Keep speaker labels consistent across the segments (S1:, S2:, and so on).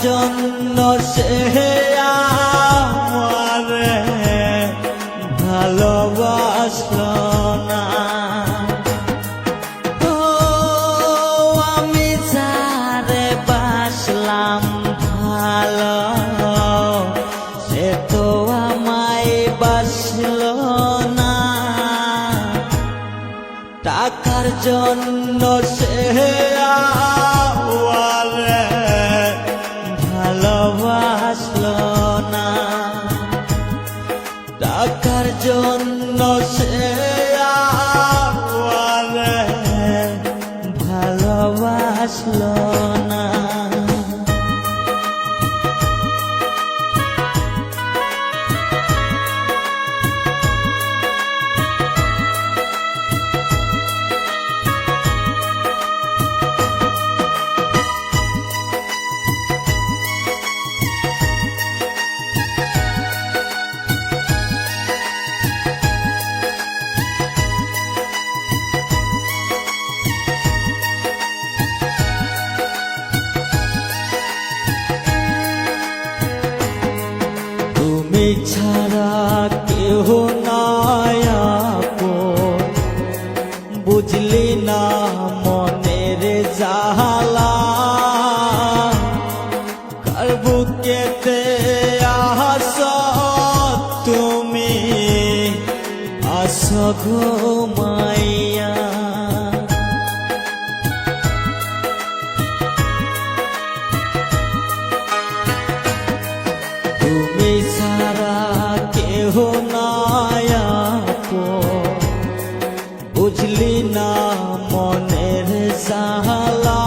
S1: জন্য সে আমারে ভালোবাসলো না। ও আমি যারে বাসলাম ভালো, সে তো আমায় বাসলো না। টাকার জন্য সে আমারে ভালোবাসলো না। টাকার জন্য সে আমারে ভালোবাসলো না। তুমি ছাড়া কেহ নাই আপন, বুঝলি না মনের জালা। কার বুকেতে আস তুমি, আস ঘুমাইয়া। তুমি ছাড়া কেহ নাই আপন, বুঝলি না মনের জালা।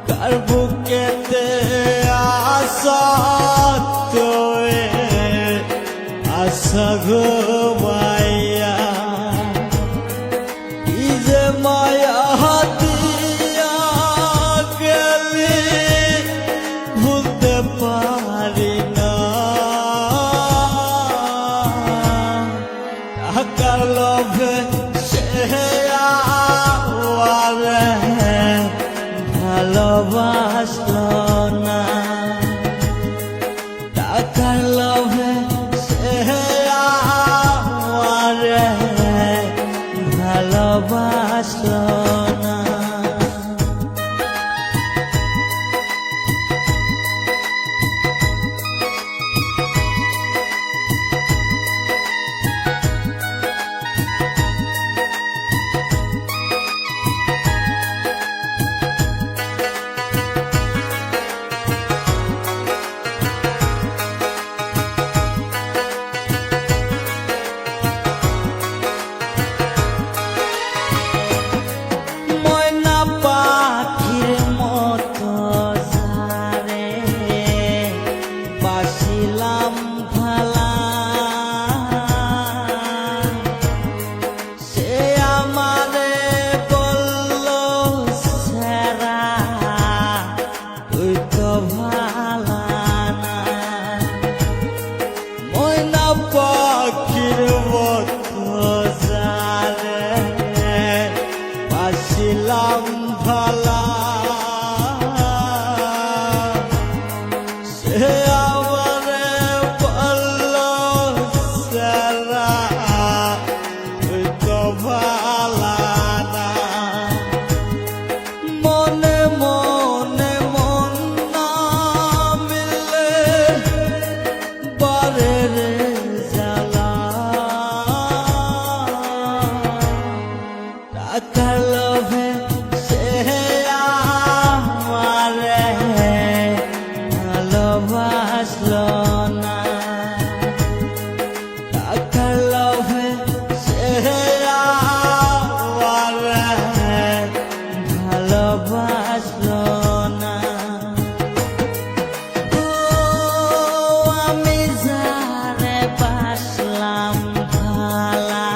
S1: কার বুকেতে আশা তোয়ে আশা ঘুমাইয়া। কি যে মায়া দিয়া গেলি ভুলতে পারি না। টাকার লোভে সে আমারে ভালোবাসলো না। টাকার লোভে সে আমারে ভালোবাসলো না। পাখির মতো জানে বাসিলাম ভালা। সে আমারে বলল সারা তুই তো ভালা না। মনে মনে মন না মিলে বারে রে টাকার লোভে সে আমারে ভালোবাসলো না। টাকার লোভে সে আমারে ভালোবাসলো না। ও আমি যারে বাসলাম ভালা,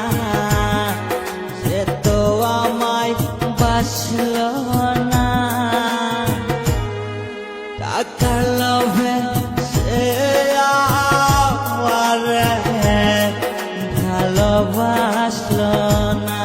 S1: সে তো আমায় বাসলো না। টাকার লোভে সে আমারে ভালোবাসলো না।